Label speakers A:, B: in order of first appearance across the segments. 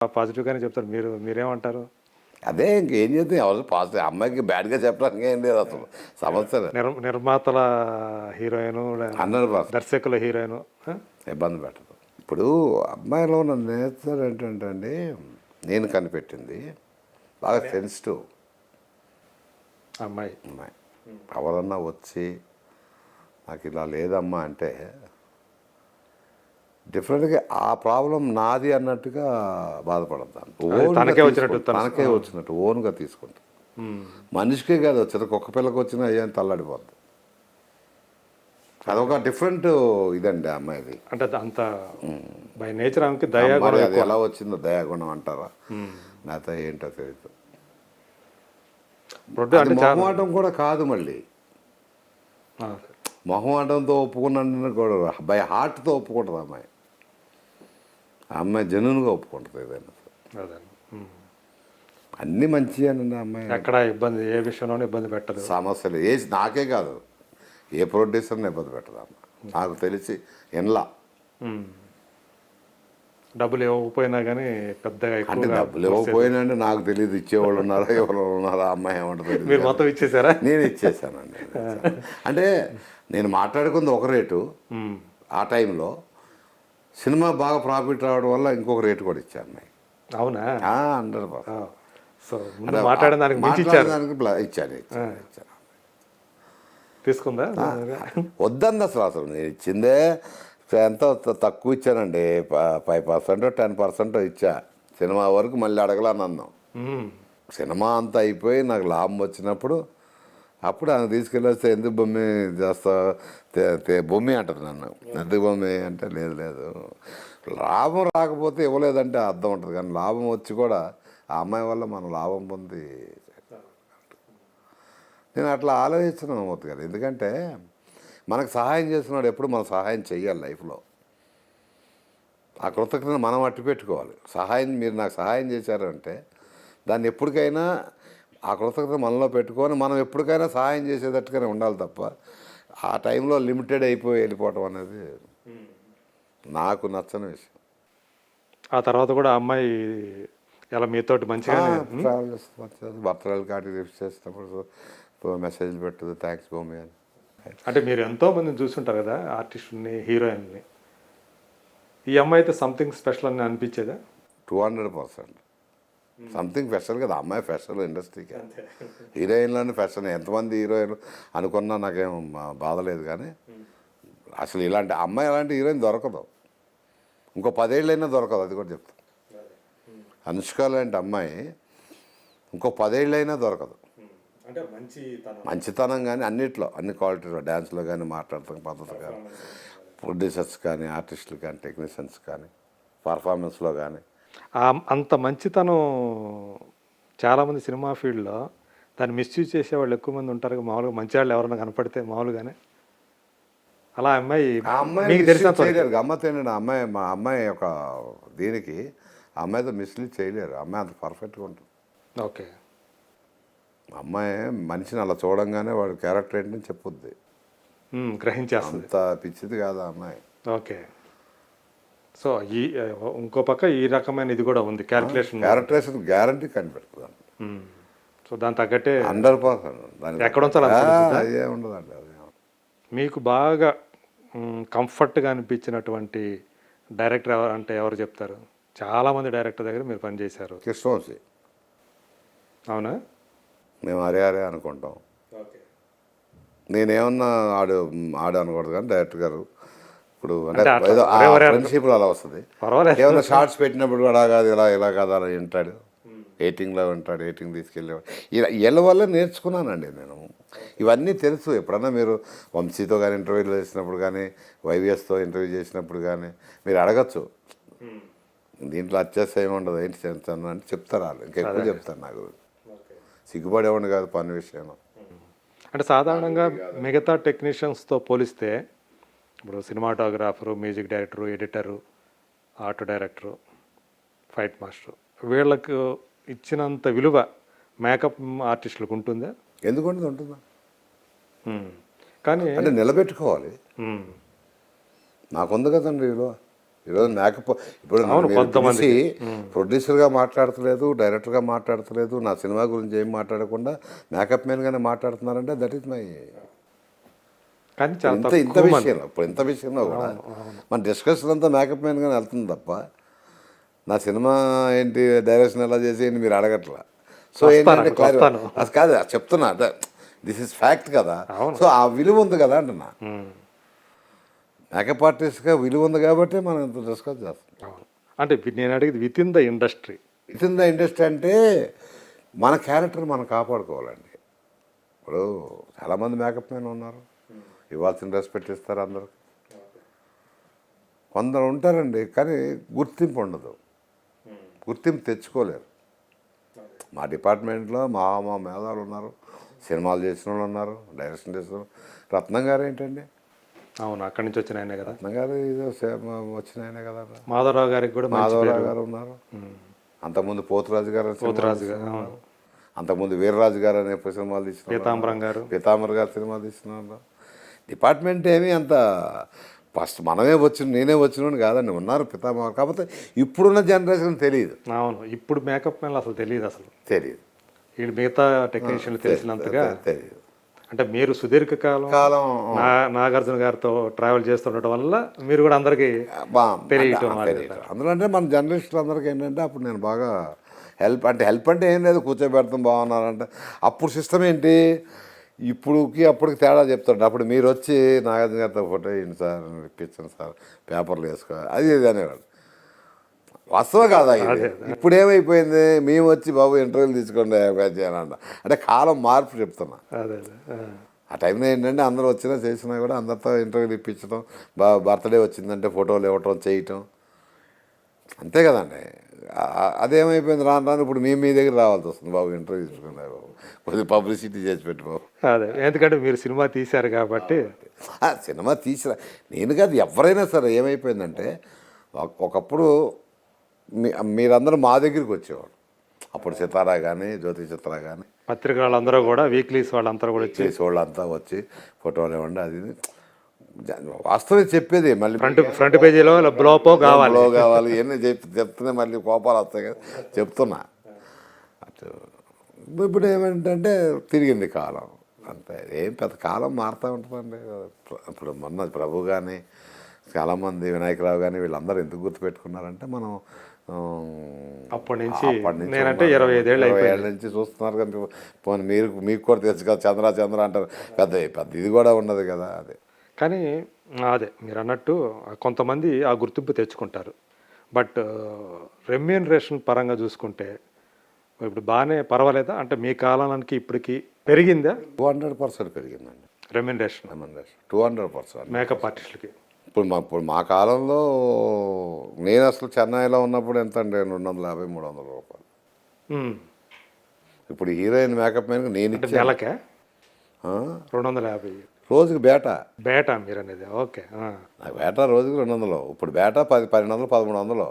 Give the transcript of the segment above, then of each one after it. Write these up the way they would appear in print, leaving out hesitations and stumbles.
A: పాజిటివ్గానే చెప్తారు. మీరేమంటారు?
B: అదే ఇంకేం చేద్దాం, ఎవరు పాజిటివ్ అమ్మాయికి బ్యాడ్గా చెప్పడానికి ఏం లేదు అసలు సమస్య.
A: నిర్మాతల హీరోయిన్,
B: 100%
A: దర్శకుల హీరోయిన్
B: ఇబ్బంది పెట్టదు. ఇప్పుడు అమ్మాయిలో ఉన్న నేచర్ ఏంటంటే అండి, నేను కనిపెట్టింది బాగా సెన్సిటివ్
A: అమ్మాయి.
B: అమ్మాయి. ఎవరన్నా వచ్చి నాకు ఇలా లేదమ్మా అంటే డిఫరెంట్గా ఆ ప్రాబ్లం నాది అన్నట్టుగా బాధపడతాను. తనకే వచ్చినట్టు ఓన్గా తీసుకుంటాను. మనిషికే కాదు, వచ్చిన కుక్క పిల్లకి వచ్చినా ఏం తల్లాడిపోద్ది. అదొక డిఫరెంట్ ఇదండి అమ్మాయిది.
A: అంటే అంత బై నేచర్ ఆమెకి దయాగుణం.
B: అది ఎలా వచ్చిందో దయాగుణం అంటారా, నాతో ఏంటో తెలియదు. మొహమాటం కూడా కాదు, మళ్ళీ మొహమాటంతో ఒప్పుకున్నాను కూడా బై హార్ట్తో ఒప్పుకుంటుంది అమ్మాయి. ఆ అమ్మాయి జెన్యూన్గా ఒప్పుకుంటుంది ఏదైనా. అన్నీ మంచిగానండి అమ్మాయి.
A: ఎక్కడ ఇబ్బంది, ఏ విషయంలోనే ఇబ్బంది పెట్టదు.
B: సమస్యలు నాకే కాదు, ఏ ప్రొడ్యూసర్ని ఇబ్బంది పెట్టదు అమ్మ. నాకు తెలిసి ఎన్లా
A: డబ్బులు ఇవ్వకపోయినా కానీ పెద్దగా
B: అంటే డబ్బులు ఇవ్వకపోయినా అంటే నాకు తెలియదు ఇచ్చేవాళ్ళు ఉన్నారా ఎవరు ఉన్నారా, అమ్మాయి ఏమంటుంది.
A: మీరు మొత్తం ఇచ్చేసారా?
B: నేను ఇచ్చేసానండి. అంటే నేను మాట్లాడుకుంది ఒక రేటు, ఆ టైంలో సినిమా బాగా ప్రాఫిట్ రావడం వల్ల ఇంకొక రేటు కూడా ఇచ్చాను అమ్మాయి.
A: అవునా?
B: 100%.
A: సో మాట్లాడడానికి
B: ఇచ్చాను.
A: తీసుకుందా?
B: వద్దంది అసలు నేను ఇచ్చిందే ఎంతో తక్కువ ఇచ్చానండి. 5% 10% ఇచ్చా. సినిమా వరకు మళ్ళీ అడగలని అన్నాం. సినిమా అంతా అయిపోయి నాకు లాభం వచ్చినప్పుడు అప్పుడు ఆయన తీసుకెళ్ళొస్తే ఎందుకు బొమ్మి చేస్తావు, బొమ్మి అంటారు నన్ను. ఎందుకు బొమ్మి అంటే లేదు లాభం రాకపోతే ఇవ్వలేదంటే అర్థం ఉంటుంది, కానీ లాభం వచ్చి కూడా ఆ అమ్మాయి వల్ల మనం లాభం పొంది నేను అట్లా ఆలోచించను మూర్తి గారు. ఎందుకంటే మనకు సహాయం చేస్తున్నాడు ఎప్పుడు మనం సహాయం చేయాలి లైఫ్లో. ఆ కృతజ్ఞత మనం అట్టు పెట్టుకోవాలి. మీరు నాకు సహాయం చేశారంటే దాన్ని ఎప్పటికైనా ఆ కృతజ్ఞత మనలో పెట్టుకొని మనం ఎప్పటికైనా సహాయం చేసేటట్టుగానే ఉండాలి తప్ప ఆ టైంలో లిమిటెడ్ అయిపోయి వెళ్ళిపోవటం అనేది నాకు నచ్చని విషయం.
A: ఆ తర్వాత కూడా అమ్మాయి ఎలా మీతోటి మంచిగా
B: ట్రావెల్ చేస్తుంది, బర్త్డేలు కాటి గిఫ్ట్ చేసినప్పుడు మెసేజ్లు పెట్టదు, థ్యాంక్స్ భూమి అని.
A: అంటే మీరు ఎంతోమందిని చూసుంటారు కదా, ఆర్టిస్టుని, హీరోయిన్ని. ఈ అమ్మాయి అయితే సంథింగ్ స్పెషల్ అని అనిపించేదా?
B: 200%. సంథింగ్ స్పెషల్ కదా, అమ్మాయి స్పెషల్ ఇండస్ట్రీకి. హీరోయిన్లోనే స్పెషల్. ఎంతమంది హీరోయిన్ అనుకున్నా నాకేం బాధ లేదు, కానీ అసలు ఇలాంటి అమ్మాయి అలాంటి హీరోయిన్ దొరకదు. ఇంకో 10 ఏళ్ళైనా దొరకదు, అది కూడా చెప్తాను. అనుష్క లాంటి అమ్మాయి ఇంకో 10 ఏళ్ళైనా దొరకదు.
A: అంటే
B: మంచితనం కానీ అన్నిట్లో, అన్ని క్వాలిటీలో, డ్యాన్స్లో కానీ, మాట్లాడుతున్న పద్ధతి కానీ, ప్రొడ్యూసర్స్ కానీ, ఆర్టిస్టులు కానీ, టెక్నీషియన్స్ కానీ, పర్ఫార్మెన్స్లో కానీ.
A: అంత మంచితనం చాలామంది సినిమా ఫీల్డ్లో దాన్ని మిస్యూజ్ చేసేవాళ్ళు ఎక్కువ మంది ఉంటారు. మామూలుగా మంచి వాళ్ళు ఎవరైనా కనపడితే మామూలుగానే అలా అమ్మాయి మీకు తెలిసిన
B: గమ్మత్ అమ్మాయి, మా అమ్మాయి ఒక దీనికి అమ్మాయితో మిస్లీడ్ చేయలేరు. అమ్మాయి అంత పర్ఫెక్ట్గా ఉంటుంది.
A: ఓకే.
B: అమ్మాయి మనిషిని అలా చూడంగానే వాడు క్యారెక్టర్ ఏంటని చెప్పుద్ది,
A: గ్రహించేస్తుంది.
B: అంత పిచ్చిది కాదు అమ్మాయి.
A: ఓకే. సో ఇంకో పక్క ఈ రకమైన ఇది కూడా ఉంది,
B: క్యారెక్టరేషన్ గ్యారంటీ కనిపెడుతుంది.
A: సో దాని తగ్గట్టే
B: 100%
A: ఎక్కడ ఉంచాలి
B: అదే ఉండదండి. అది
A: మీకు బాగా కంఫర్ట్గా అనిపించినటువంటి డైరెక్టర్ ఎవరు చెప్తారు? చాలామంది డైరెక్టర్ దగ్గర మీరు పనిచేశారు.
B: కృష్ణవంశీ.
A: అవునా?
B: మేము అరే అనుకుంటాం. నేనేమన్నా ఆడు అనకూడదు, కానీ డైరెక్టర్ గారు ఇప్పుడు అంటే ఏదో ఫ్రెండ్షిప్లో అలా వస్తుంది. ఏమన్నా షార్ట్స్ పెట్టినప్పుడు కూడా కాదు ఇలా కాదు అలా వింటాడు, ఎయిటింగ్లో వింటాడు, ఎయిటింగ్ తీసుకెళ్ళేవాడు. వీళ్ళ వల్ల నేర్చుకున్నానండి నేను. ఇవన్నీ తెలుసు. ఎప్పుడన్నా మీరు వంశీతో కానీ ఇంటర్వ్యూలు చేసినప్పుడు కానీ, వైవిఎస్తో ఇంటర్వ్యూ చేసినప్పుడు కానీ మీరు అడగచ్చు, దీంట్లో అత్యాశయం ఉండదు ఏంటి చేస్తాను అంటే చెప్తారు వాళ్ళు. ఇంకెక్కువ చెప్తారు. నాకు సిగ్గుపడేవాడిని కాదు పని విషయంలో.
A: అంటే సాధారణంగా మిగతా టెక్నీషియన్స్తో పోలిస్తే ఇప్పుడు cinematographer, music director, editor, art director, fight master, వీళ్ళకు ఇచ్చినంత విలువ మేకప్ ఆర్టిస్టులకు ఉంటుందా?
B: ఎందుకంటే ఉంటుందా?
A: కానీ
B: అంటే నిలబెట్టుకోవాలి. నాకుంది కదండి విలువ. ఈరోజు మేకప్ ఇప్పుడు కొంతమంది ప్రొడ్యూసర్గా మాట్లాడతలేదు, డైరెక్టర్గా మాట్లాడతలేదు, నా సినిమా గురించి ఏం మాట్లాడకుండా మేకప్ మ్యాన్గానే మాట్లాడుతున్నారంటే దట్ ఈస్ మై
A: కానీ
B: ఇంత విషయంలో ఇప్పుడు ఇంత విషయంలో కూడా మన డిస్కషన్ అంతా మేకప్ మ్యాన్గానే వెళ్తుంది తప్ప నా సినిమా ఏంటి డైరెక్షన్ ఎలా చేసేయండి మీరు అడగట్లా. సో ఏంటంటే అది కాదు చెప్తున్నా అంటే దిస్ ఇస్ ఫ్యాక్ట్ కదా. సో ఆ విలువ ఉంది కదా అంటున్నా, మేకప్ ఆర్టిస్ట్గా విలువ ఉంది కాబట్టి మనం ఇంత డిస్కస్ చేస్తాం.
A: అంటే నేను అడిగేది with in the industry.
B: With in the industry అంటే మన క్యారెక్టర్ మనం కాపాడుకోవాలండి. ఇప్పుడు చాలామంది మేకప్ మ్యాన్ ఉన్నారు, ఇవ్వాల్సిన రెస్పెక్ట్ ఇస్తారు అందరూ. కొందరు ఉంటారండి కానీ గుర్తింపు ఉండదు, గుర్తింపు తెచ్చుకోలేరు. మా డిపార్ట్మెంట్లో మా మేధావులు ఉన్నారు, సినిమాలు చేసిన వాళ్ళు ఉన్నారు, డైరెక్షన్ చేసిన వాళ్ళు. రత్నం గారు ఏంటండి,
A: అవును అక్కడి నుంచి వచ్చిన ఆయనే కదా.
B: రత్నం గారు ఇది వచ్చిన ఆయనే కదా.
A: మాధవరావు గారికి కూడా
B: మాధవరావు గారు ఉన్నారు, అంతకుముందు పోతురాజు గారు, అంతకుముందు వీర్రాజు గారు అనే సినిమాలు తీసిన, పీతాంబరం గారు సినిమాలు తీసిన. డిపార్ట్మెంట్ ఏమీ అంత ఫస్ట్ నేనే వచ్చిన కాదండి, ఉన్నారు పితామహ. కాకపోతే ఇప్పుడున్న జనరేషన్ తెలియదు.
A: అవును, ఇప్పుడు మేకప్ మ్యాన్ అసలు తెలియదు,
B: తెలియదు.
A: వీళ్ళు మిగతా టెక్నీషియన్లు తెలిసినంతగా తెలియదు. అంటే మీరు సుదీర్ఘకాలం నాగార్జున గారితో ట్రావెల్ చేస్తుండటం వల్ల మీరు కూడా అందరికీ తెలియటం.
B: అందులో అంటే మన జర్నలిస్టులు అందరికీ ఏంటంటే అప్పుడు నేను బాగా హెల్ప్ అంటే ఏం లేదు, కూర్చోబెడతాం బాగున్నారంటే. అప్పుడు సిస్టమ్ ఏంటి, ఇప్పుడుకి అప్పటికి తేడా చెప్తాడు. అప్పుడు మీరు వచ్చి నాగార్జున గారితో ఫోటో వేయండి సార్, ఇప్పించండి సార్, పేపర్లు వేసుకోవాలి, అది ఇది అనేవాడు. వాస్తవం కాదా ఇది? ఇప్పుడు ఏమైపోయింది, మేము వచ్చి బాబు ఇంటర్వ్యూలు తీసుకోండి చేయాలంట. అంటే కాలం మార్పు చెప్తున్నా. ఆ టైంలో ఏంటంటే అందరూ వచ్చినా చేసినా కూడా అందరితో ఇంటర్వ్యూలు ఇప్పించడం, బర్త్డే వచ్చిందంటే ఫోటోలు ఇవ్వటం, చేయటం, అంతే కదండి. అదేమైపోయింది రాను రాను ఇప్పుడు మేము మీ దగ్గర రావాల్సి వస్తుంది, బాబు ఇంటర్వ్యూ తీసుకున్నా బాబు, కొద్దిగా పబ్లిసిటీ చేసి పెట్టి బాబు.
A: అదే, ఎందుకంటే మీరు సినిమా తీశారు కాబట్టి.
B: సినిమా తీసిన నేను కాదు, ఎవరైనా సరే ఏమైపోయిందంటే ఒకప్పుడు మీరందరూ మా దగ్గరికి వచ్చేవాడు. అప్పుడు సితారా కానీ, జ్యోతి చిత్ర కానీ,
A: పత్రిక వాళ్ళందరూ కూడా, వీక్లీస్ వాళ్ళందరూ కూడా
B: వాళ్ళంతా వచ్చి ఫోటోలు ఇవ్వండి, అది వాస్తవం చెప్పేది. మళ్ళీ
A: ఫ్రంట్ పేజీలో బ్లోపో కావాలి
B: ఇవన్నీ చెప్తూనే మళ్ళీ కోపాలు వస్తాయి కదా, చెప్తున్నా. అటు ఇప్పుడు ఏమంటే తిరిగింది కాలం, అంతే. ఏం పెద్ద కాలం మారుతూ ఉంటుందండి. ఇప్పుడు మొన్న ప్రభు కానీ, చాలామంది వినాయకరావు కానీ, వీళ్ళందరూ ఎందుకు గుర్తుపెట్టుకున్నారంటే మనం
A: అప్పటి నుంచి నేనంటే 25 ఏళ్ళ
B: నుంచి చూస్తున్నారు. కానీ పోనీ మీకు కూడా తెలుసు కదా, చంద్ర అంటారు, పెద్ద ఇది కూడా ఉన్నది కదా. అదే
A: కానీ అదే మీరు అన్నట్టు కొంతమంది ఆ గుర్తింపు తెచ్చుకుంటారు. బట్ రెమ్యూనరేషన్ పరంగా చూసుకుంటే ఇప్పుడు బాగానే పర్వాలేదా? అంటే మీ కాలానికి ఇప్పటికి పెరిగిందా?
B: 200% పెరిగిందండి
A: రెమ్యూనరేషన్.
B: 200%
A: మేకప్ ఆర్టిస్టులకి.
B: ఇప్పుడు మా కాలంలో నేను అసలు చెన్నైలో ఉన్నప్పుడు ఎంత అండి, 250-300 రూపాయలు. ఇప్పుడు హీరోయిన్ మేకప్ మ్యాన్కి నేను
A: నెలకే 250
B: రోజుకి
A: బేటా మీరు అనేది. ఓకే,
B: నాకు బేటా రోజుకి 200. ఇప్పుడు బేటా 1200-1300.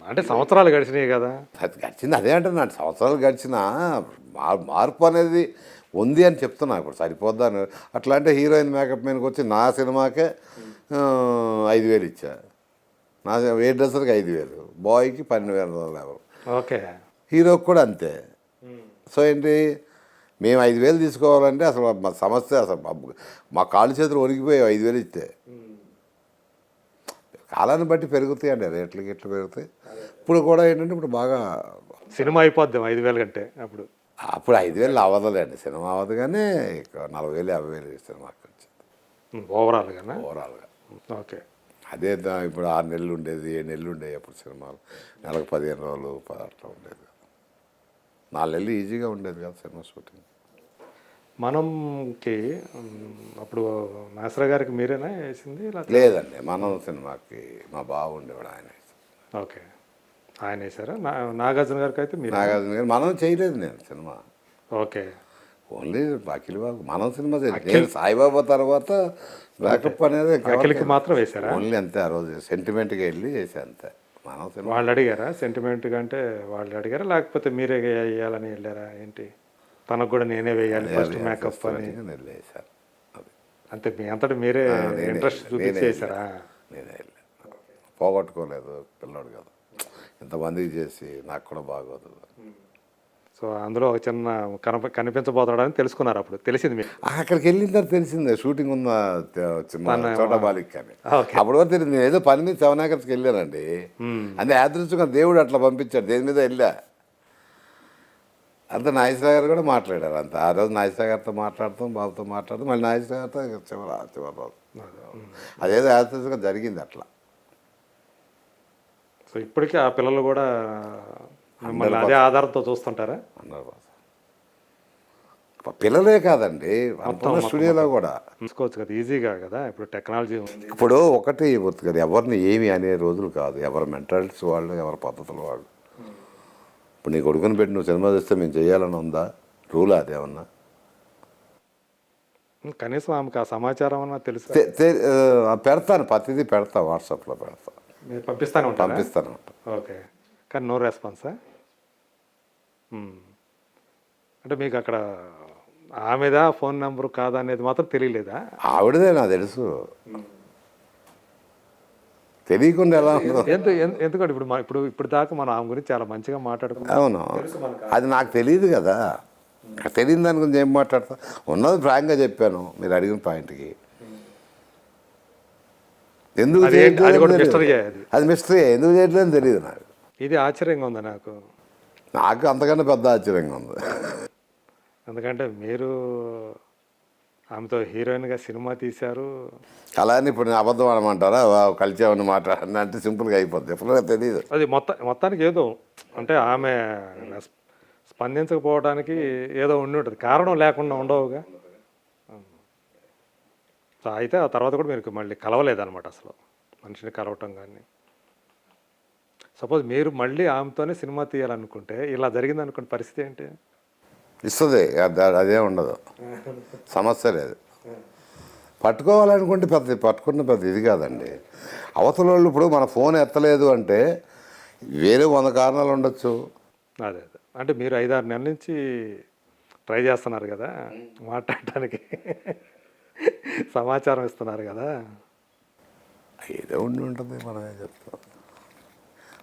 A: అంటే సంవత్సరాలు గడిచినాయి కదా.
B: అది గడిచింది, అదే అంటే నాకు సంవత్సరాలు గడిచిన మార్పు అనేది ఉంది అని చెప్తున్నా. ఇప్పుడు సరిపోద్దాను అట్లా అంటే హీరోయిన్ మేకప్ మ్యాన్కి వచ్చి నా సినిమాకే 5000 ఇచ్చా, నా ఏ డ్రెస్సర్కి 5000, బాయ్కి 12,000.
A: ఓకే,
B: హీరోకి కూడా అంతే. సో ఏంటి, మేము 5000 తీసుకోవాలంటే అసలు మా సమస్య, అసలు మా కాళ్ళు చేతులు వణికిపోయాయి 5000 ఇస్తే. కాలాన్ని బట్టి పెరుగుతాయి అండి రేట్లు పెరుగుతాయి. ఇప్పుడు కూడా ఏంటంటే ఇప్పుడు బాగా
A: సినిమా అయిపోద్ది 5000 కంటే. అప్పుడు
B: 5000 అవ్వదులేండి, సినిమా అవ్వదు, కానీ 40,000-50,000 సినిమాకి వచ్చింది ఓవరాల్గా.
A: ఓకే,
B: అదే ఇప్పుడు 6 నెలలు ఉండేది, 7 నెలలు ఉండేవి అప్పుడు సినిమాలు. నెలకు 15 రోజులు అట్లా ఉండేది. 4 నెలలు ఈజీగా ఉండేది కదా సినిమా షూటింగ్.
A: మనంకి అప్పుడు నాసరా గారికి మీరేనా వేసింది?
B: లేదండి, మనం సినిమాకి మా బావ ఉండేవాడు, ఆయన.
A: ఓకే, ఆయన వేసారా? నాగార్జున గారికి అయితే మీరు?
B: నాగార్జున గారు మనం చేయలేదు నేను సినిమా.
A: ఓకే,
B: ఓన్లీ అఖిల్ బాబు మనం సినిమా చేయలేదు. సాయిబాబా తర్వాత మేకప్ అనేది
A: అఖిల్కి మాత్రం వేశారా?
B: ఓన్లీ అంతే, ఆ రోజు సెంటిమెంట్గా వెళ్ళి చేసా అంతే. మనం సినిమా
A: వాళ్ళు అడిగారా సెంటిమెంట్గా? అంటే వాళ్ళు అడిగారా లేకపోతే మీరే వేయాలని వెళ్ళారా ఏంటి? తనకు కూడా నేనే వేయాలి ఫస్ట్ మేకప్ అని
B: వేసాను.
A: అంతే, మీ అంతటా మీరే ఇంట్రెస్ట్ చూపించి చేశారా?
B: నేనే పోగొట్టుకోలేదు పిల్లోడు కదా, ఇంతమందికి చేసి నాకు కూడా బాగోదు.
A: సో అందులో ఒక చిన్న కనిపించబోతాడని తెలుసుకున్నారు, అప్పుడు తెలిసింది మీకు?
B: అక్కడికి వెళ్ళిన తర్వాత తెలిసిందే షూటింగ్ ఉన్న చోట బాలిక్ కానీ.
A: ఓకే.
B: అప్పుడు కూడా తెలియదు. నేను ఏదో పని మీద 7 acres వెళ్ళానండి. అంటే యాదృచ్ఛికంగా దేవుడు అట్లా పంపించాడు, దేని మీద వెళ్ళా. అంత నాగేశ్వర గారు కూడా మాట్లాడారు. అంత ఆ రోజు నాగేశ్వర గారితో మాట్లాడతాం, బాబుతో మాట్లాడతాం, మళ్ళీ నాగేశ్వర గారితో చివరి రోజు అదేదో యాదృచ్ఛికంగా జరిగింది అట్లా.
A: సో ఇప్పటికీ ఆ పిల్లలు కూడా మిమ్మల్ని అదే ఆధారంతో చూస్తుంటారా?
B: 100%. పిల్లలే కాదండి, స్టూడియోలో కూడా
A: చూసుకోవచ్చు కదా, ఈజీగా కదా ఇప్పుడు టెక్నాలజీ ఉంది.
B: ఇప్పుడు ఒకటి కదా, ఎవరిని ఏమి అనే రోజులు కాదు. ఎవరి మెంటాలిటీస్ వాళ్ళు, ఎవరి పద్ధతులు వాళ్ళు. ఇప్పుడు నీ కొడుకుని పెట్టి నువ్వు సినిమా చేస్తే మేము చేయాలని ఉందా? రూల్ అదేమన్నా?
A: కనీసం ఆమెకు ఆ సమాచారం అన్నా తెలుసు.
B: పెడతాను, ప్రతిదీ పెడతా, వాట్సాప్లో పెడతా.
A: మీరు పంపిస్తాను
B: ఉంటాను.
A: ఓకే, కానీ నో రెస్పాన్సా? అంటే మీకు అక్కడ ఆమెదా ఫోన్ నెంబర్ కాదా అనేది మాత్రం తెలియలేదా?
B: ఆవిడదే నాకు తెలుసు, తెలియకుండా ఎలా
A: ఎందుకంటే ఇప్పుడు దాకా మనం ఆమె గురించి చాలా మంచిగా మాట్లాడుకున్నాం.
B: అవును, అది నాకు తెలియదు కదా. తెలియని దాని గురించి ఏం మాట్లాడతా? ఉన్నది ఫ్రాంక్గా చెప్పాను మీరు అడిగిన పాయింట్కి. ఎందుకు
A: అది
B: మిస్టరీ, ఎందుకు చేయట్లేదని తెలియదు నాకు.
A: ఇది ఆశ్చర్యంగా ఉంది
B: నాకు అంతకన్నా పెద్ద ఆశ్చర్యంగా ఉంది.
A: ఎందుకంటే మీరు ఆమెతో హీరోయిన్గా సినిమా తీశారు.
B: అలా అని ఇప్పుడు నేను అబద్ధం అనమంటారా? కలిసామని మాట్లాడాలని అంటే సింపుల్గా అయిపోద్ది. ఎప్పుడైనా తెలియదు.
A: అది మొత్తానికి ఏదో అంటే ఆమె స్పందించకపోవడానికి ఏదో ఉండి ఉంటుంది, కారణం లేకుండా ఉండవుగా. సో అయితే ఆ తర్వాత కూడా మీరు మళ్ళీ కలవలేదన్నమాట, అసలు మనిషిని కలవటం కానీ. సపోజ్ మీరు మళ్ళీ ఆమెతోనే సినిమా తీయాలనుకుంటే ఇలా జరిగింది అనుకున్న పరిస్థితి ఏంటి?
B: ఇస్తుంది, అదే ఉండదు, సమస్య లేదు. పట్టుకోవాలనుకుంటే పట్టుకున్న పెద్ద ఇది కాదండి. అవతల వాళ్ళు ఇప్పుడు మన ఫోన్ ఎత్తలేదు అంటే వేరే 100 కారణాలు ఉండొచ్చు.
A: అదే అంటే మీరు 5-6 నెలల నుంచి ట్రై చేస్తున్నారు కదా మాట్లాడటానికి, సమాచారం ఇస్తున్నారు కదా.
B: ఏదో ఉండి ఉంటుంది, మనమే చెప్తాం.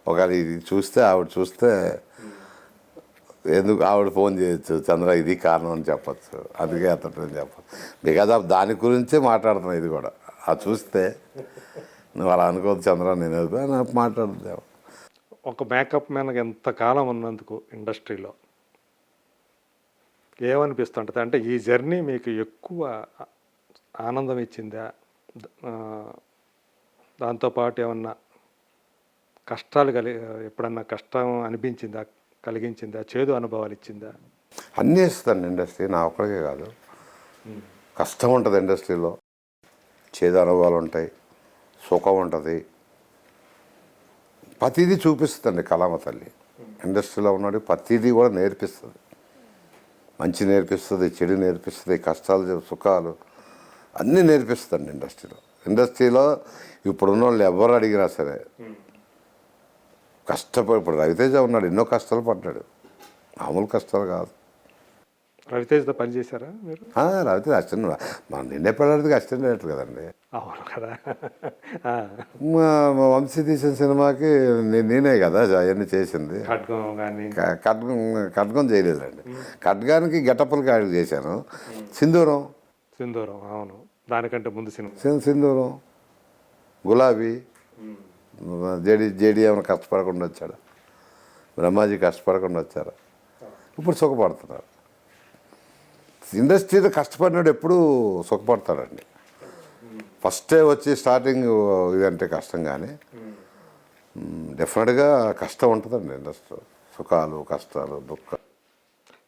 B: ఒకవేళ ఇది చూస్తే ఆవిడ చూస్తే ఎందుకు ఆవిడ ఫోన్ చేయొచ్చు, చంద్ర ఇది కారణం అని చెప్పచ్చు, అందుకే అతను అని చెప్పచ్చు. బికాజ్ ఆఫ్ దాని గురించే మాట్లాడుతున్నాను. ఇది కూడా అది చూస్తే నువ్వు అలా అనుకోవద్దు చంద్ర, నేను నాకు మాట్లాడుతుంది.
A: ఒక మేకప్ మ్యాన్కి ఎంతకాలం ఉన్నందుకు ఇండస్ట్రీలో ఏమనిపిస్తుంటుంది? అంటే ఈ జర్నీ మీకు ఎక్కువ ఆనందం ఇచ్చిందా? దాంతోపాటు ఏమన్నా కష్టాలు ఎప్పుడన్నా కష్టం అనిపించిందా, కలిగించిందా, చేదు అనుభవాలు ఇచ్చిందా?
B: అన్నీ ఇస్తాను ఇండస్ట్రీ, నా ఒక్కడికే కాదు. కష్టం ఉంటుంది ఇండస్ట్రీలో, చేదు అనుభవాలు ఉంటాయి, సుఖం ఉంటుంది, ప్రతిదీ చూపిస్తుంది కళామ తల్లి. ఇండస్ట్రీలో ఉన్నాడు ప్రతిదీ కూడా నేర్పిస్తుంది. మంచి నేర్పిస్తుంది, చెడు నేర్పిస్తుంది, కష్టాలు సుఖాలు అన్నీ నేర్పిస్తుంది ఇండస్ట్రీలో. ఇప్పుడున్న వాళ్ళు ఎవరు అడిగినా సరే ఇప్పుడు రవితేజ ఉన్నాడు, ఎన్నో కష్టాలు పడ్డాడు, మామూలు కష్టాలు కాదు.
A: రవితేజతో పని చేశారా మీరు?
B: రవితేజ అసిస్టెంట్, మన నిన్నే పెళ్ళాడికి అసిస్టెంట్ డైరెక్టర్ కదండి.
A: అవును కదా.
B: వంశీ తీసిన సినిమాకి నేనే కదా అవన్నీ చేసింది. ఖడ్గం చేయలేదండి. ఖడ్గానికి గెటప్పులకి యాడ్ చేశాను. సింధూరం,
A: అవును, దానికంటే ముందు సినిమా
B: సింధూరం, గులాబీ, జేడీ ఏమైనా కష్టపడకుండా వచ్చాడు, బ్రహ్మాజీ కష్టపడకుండా వచ్చారు, ఇప్పుడు సుఖపడుతున్నారు. ఇండస్ట్రీలో కష్టపడినాడు ఎప్పుడు సుఖపడతాడండి. ఫస్టే వచ్చి స్టార్టింగ్ ఇదంటే కష్టం, కానీ డెఫినెట్గా కష్టం ఉంటుందండి ఇండస్ట్రీలో, సుఖాలు కష్టాలు దుఃఖాలు.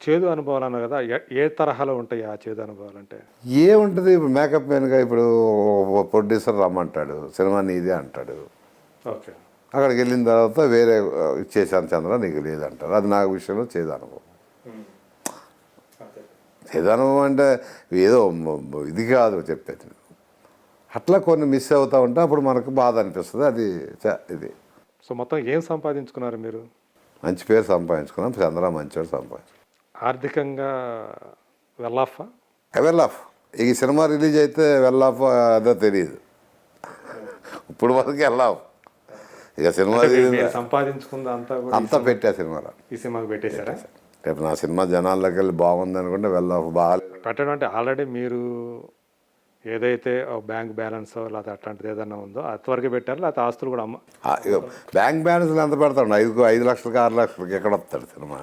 A: చేదు అనుభవాలు అన్నారు కదా, ఏ తరహాలో ఉంటాయి ఆ చేదు అనుభవాలు? అంటే
B: ఏముంటుంది, ఇప్పుడు మేకప్ మ్యాన్గా ఇప్పుడు ప్రొడ్యూసర్ రమ్మంటాడు, సినిమా నీదే అంటాడు.
A: ఓకే,
B: అక్కడికి వెళ్ళిన తర్వాత వేరే ఇచ్చేసాను చంద్ర నీకు లేదంటారు. అది నాకు విషయంలో చేదు అనుభవం. చేదు అనుభవం అంటే ఏదో ఇది కాదు చెప్పేది. అట్లా కొన్ని మిస్ అవుతూ ఉంటే అప్పుడు మనకు బాధ అనిపిస్తుంది. అది ఇది.
A: సో మొత్తం ఏం సంపాదించుకున్నారు మీరు?
B: మంచి పేరు సంపాదించుకున్నాం, చంద్ర మంచివాడు సంపాదించుకున్నాం.
A: ఆర్థికంగా వెల్ ఆఫ్. ఈ సినిమా రిలీజ్ అయితే వెల్ ఆఫ్ అదో తెలియదు, ఇప్పుడు వరకు వెల్ ఆఫ్.
B: ఇక సినిమా
A: మీరు సంపాదించుకుంది అంతా కూడా
B: అంతా పెట్టా సినిమాలో.
A: ఈ సినిమాకి పెట్టేశారా?
B: రేపు నా సినిమా జనాల్లోకి వెళ్ళి బాగుంది అనుకుంటే బాగాలేదు
A: పెట్టడం అంటే ఆల్రెడీ మీరు ఏదైతే బ్యాంక్ బ్యాలెన్స్ లేకపోతే అట్లాంటిది ఏదైనా ఉందో అంతవరకు పెట్టారు, లేకపోతే ఆస్తులు కూడా
B: ఇక బ్యాంక్ బ్యాలెన్స్లు ఎంత పెడతాడు? 5 లక్షలకి 6 లక్షలకి ఎక్కడ వస్తాడు సినిమా?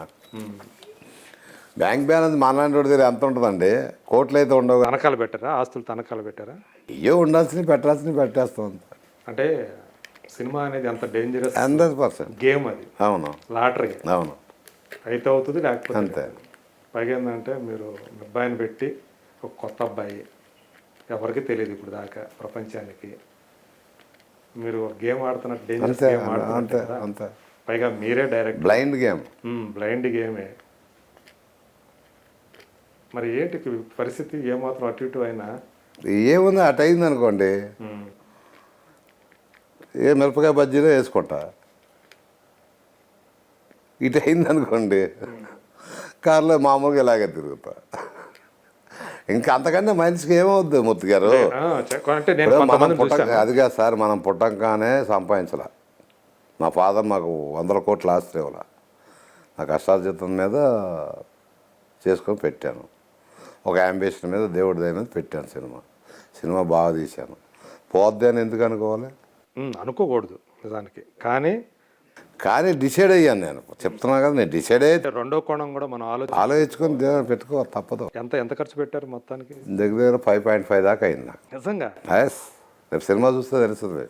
B: బ్యాంక్ బ్యాలెన్స్ మనలాంటి దగ్గర ఎంత ఉంటుందండి? కోట్లు అయితే ఉండవు.
A: తనఖాలు పెట్టారా? ఆస్తులు తనఖాలు పెట్టారా?
B: ఇవే ఉండాల్సినవి పెట్టాల్సినవి పెట్టేస్తాం.
A: అంటే సినిమా అనేది అంత డేంజరస్
B: 100%
A: గేమ్ అది.
B: అవును
A: లాటరీ.
B: అవును
A: అయితే అవుతుంది, లేకపోతే
B: అంతే.
A: పైగా ఏంటంటే మీరు అబ్బాయిని పెట్టి ఒక కొత్త అబ్బాయి, ఎవరికి తెలియదు ఇప్పుడు దాకా ప్రపంచానికి, మీరు గేమ్ ఆడుతున్నట్టు డేంజరస్ గేమ్ ఆడుతున్నట్టు కదా.
B: అంతే.
A: పైగా మీరే డైరెక్ట్
B: బ్లైండ్ గేమ్.
A: బ్లైండ్ గేమే. మరి ఏంటి పరిస్థితి? ఏమాత్రం అటు ఇటు అయినా
B: ఏముంది, అటు అయింది అనుకోండి, ఏ మిరపకాయ బజ్జీలో వేసుకుంటా. ఇటు అయింది అనుకోండి, కారులో మామూలుగా ఇలాగే తిరుగుతా. ఇంకా అంతకంటే మనిషికి ఏమవుద్ది మూర్తి గారు? అది కాదు సార్, మనం పుట్టంగానే సంపాదించాల. మా ఫాదర్ మాకు 100 కోట్ల ఆస్తి ఇవ్వాల. నా కష్టార్జితం మీద చేసుకొని పెట్టాను. ఒక అంబిషన్ మీద, దేవుడి దయ మీద పెట్టాను సినిమా బాగా తీశాను. పోద్ది అని ఎందుకు అనుకోవాలి?
A: అనుకోకూడదు నిజానికి. కానీ
B: డిసైడ్ అయ్యాను నేను. చెప్తున్నా కదా, నేను డిసైడ్ అయ్యి
A: రెండో కోణం కూడా మనం
B: ఆలోచించుకొని దేవుని పెట్టుకో తప్పదు.
A: ఎంత ఖర్చు పెట్టారు మొత్తానికి?
B: దగ్గర 5.5 దాకా అయింది నాకు.
A: నిజంగా?
B: రేపు సినిమా చూస్తే తెలుస్తుంది.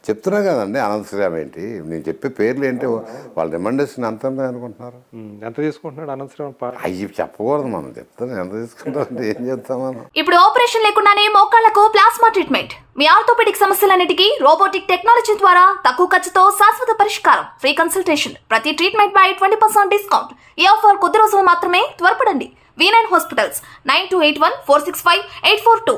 B: చెప్తున్నా కదండి, అనంత శ్రీరామ్ ఏంటి, నేను చెప్పే పేర్లు ఏంటి, వాళ్ళ రిమండేషన్ ఎంత అనుకుంటున్నారు?
A: ఎంత తీసుకుంటున్నాడు అనంత శ్రీరామ్?
B: అయ్యి చెప్పకూడదు, మనం చెప్తాను ఎంత తీసుకుంటారంటే ఏం చేస్తాం మనం.
C: ఇప్పుడు ఆపరేషన్ లేకుండానే మోకాళ్లకు ప్లాస్మా ట్రీట్మెంట్. మీ ఆర్థోపెడిక్ సమస్యలన్నిటికీ రోబోటిక్ టెక్నాలజీ ద్వారా తక్కువ ఖర్చుతో శాశ్వత పరిష్కారం. Free consultation. ప్రతి ట్రీట్మెంట్ పై 20% డిస్కౌంట్. ఈ ఆఫర్ కొద్ది రోజులు మాత్రమే. త్వరపడండి. V9 hospitals 9281465842.